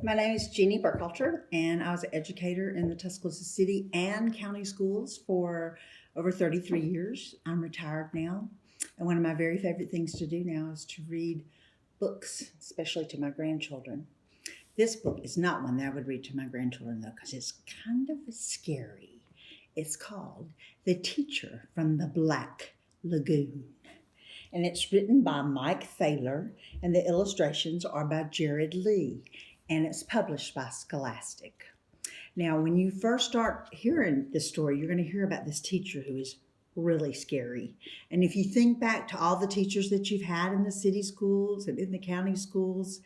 My name is Jeannie Burkhalter, and I was an educator in the Tuscaloosa City and County schools for over 33 years. I'm retired now, and one of my very favorite things to do now is to read books, especially to my grandchildren. This book is not one that I would read to my grandchildren, though, because it's kind of scary. It's called The Teacher from the Black Lagoon, and it's written by Mike Thaler, and the illustrations are by Jared Lee, and it's published by Scholastic. Now, when you first start hearing this story, you're going to hear about this teacher who is really scary. And if you think back to all the teachers that you've had in the city schools and in the county schools,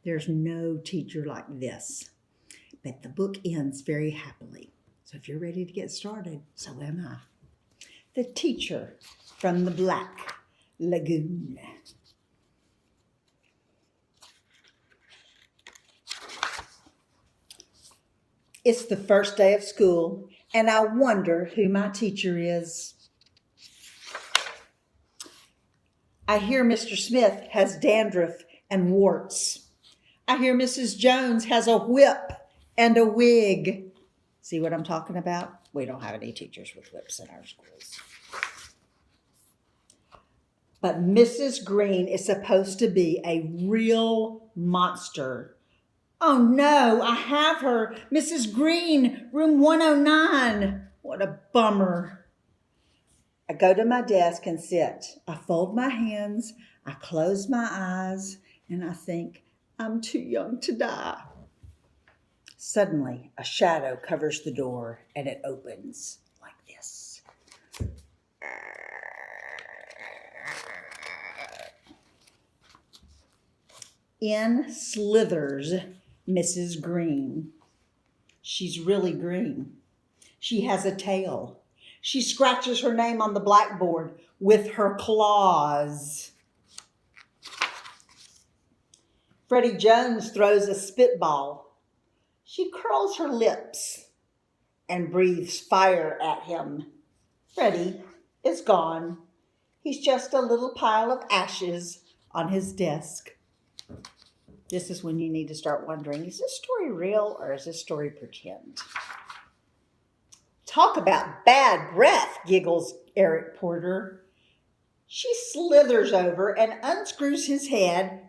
there's no teacher like this. But the book ends very happily. So if you're ready to get started, so am I. The Teacher from the Black Lagoon. It's the first day of school, and I wonder who my teacher is. I hear Mr. Smith has dandruff and warts. I hear Mrs. Jones has a whip and a wig. See what I'm talking about? We don't have any teachers with whips in our schools. But Mrs. Green is supposed to be a real monster. Oh no, I have her. Mrs. Green, room 109. What a bummer. I go to my desk and sit. I fold my hands, I close my eyes, and I think, I'm too young to die. Suddenly, a shadow covers the door and it opens like this. In slithers Mrs. Green. She's really green. She has a tail. She scratches her name on the blackboard with her claws. Freddie Jones throws a spitball. She curls her lips and breathes fire at him. Freddie is gone. He's just a little pile of ashes on his desk. This is when you need to start wondering, is this story real or is this story pretend? Talk about bad breath, giggles Eric Porter. She slithers over and unscrews his head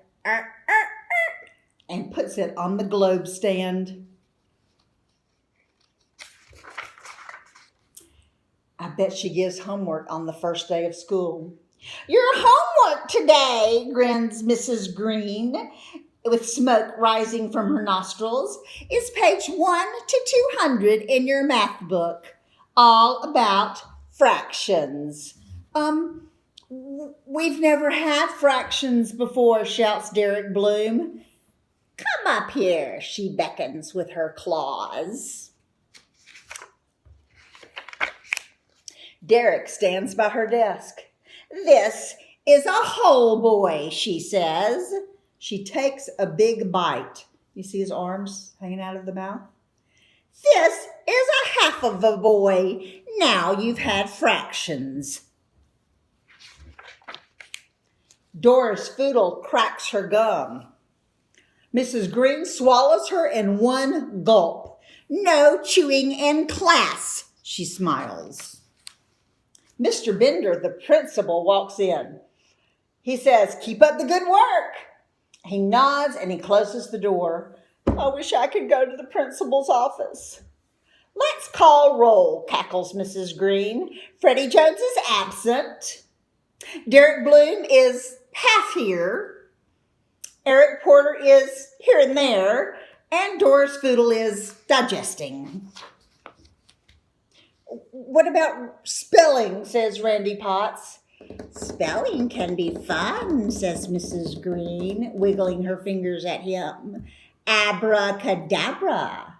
and puts it on the globe stand. I bet she gives homework on the first day of school. Your homework today, grins Mrs. Green, with smoke rising from her nostrils, is page 1 to 200 in your math book, all about fractions. We've never had fractions before, shouts Derek Bloom. Come up here, she beckons with her claws. Derek stands by her desk. This is a whole boy, she says. She takes a big bite. You see his arms hanging out of the mouth? This is a half of a boy. Now you've had fractions. Doris Foodle cracks her gum. Mrs. Green swallows her in one gulp. No chewing in class, she smiles. Mr. Bender, the principal, walks in. He says, keep up the good work. He nods and he closes the door. I wish I could go to the principal's office. Let's call roll, cackles Mrs. Green. Freddie Jones is absent. Derek Bloom is half here. Eric Porter is here and there. And Doris Foodle is digesting. What about spelling, says Randy Potts. Spelling can be fun, says Mrs. Green, wiggling her fingers at him. Abracadabra.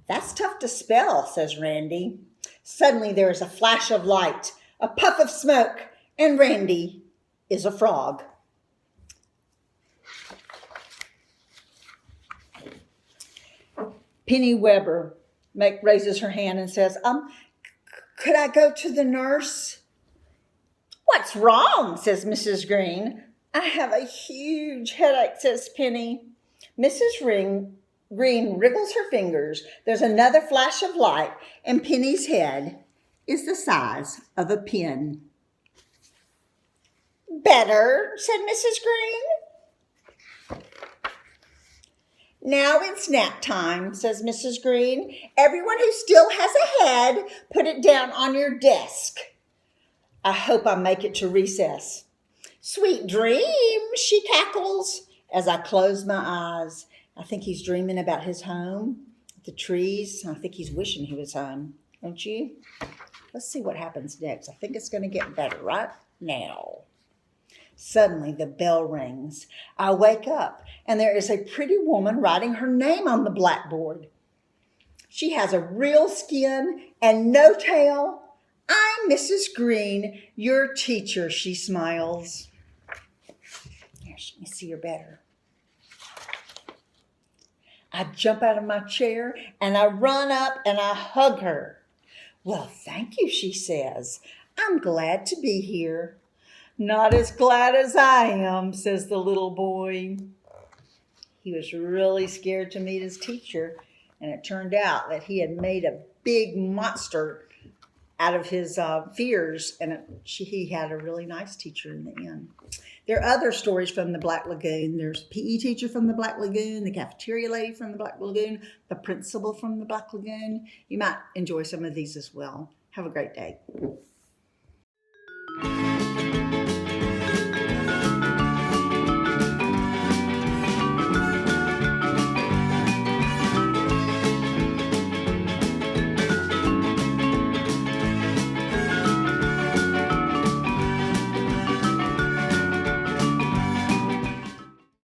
That's tough to spell, says Randy. Suddenly there is a flash of light, a puff of smoke, and Randy is a frog. Penny Weber raises her hand and says, could I go to the nurse? What's wrong, says Mrs. Green. I have a huge headache, says Penny. Mrs. Green wriggles her fingers. There's another flash of light, and Penny's head is the size of a pin. Better, said Mrs. Green. Now it's nap time, says Mrs. Green. Everyone who still has a head, put it down on your desk. I hope I make it to recess. Sweet dreams, she cackles as I close my eyes. I think he's dreaming about his home, the trees. I think he's wishing he was home, don't you? Let's see what happens next. I think it's going to get better right now. Suddenly the bell rings. I wake up, and there is a pretty woman writing her name on the blackboard. She has a real skin and no tail. I'm Mrs. Green, your teacher, she smiles. Here, let me see her better. I jump out of my chair, and I run up and I hug her. Well, thank you, she says. I'm glad to be here. Not as glad as I am, says the little boy. He was really scared to meet his teacher, and it turned out that he had made a big monster out of his fears, and he had a really nice teacher in the end. There are other stories from the Black Lagoon. There's a PE teacher from the Black Lagoon, the cafeteria lady from the Black Lagoon, the principal from the Black Lagoon. You might enjoy some of these as well. Have a great day.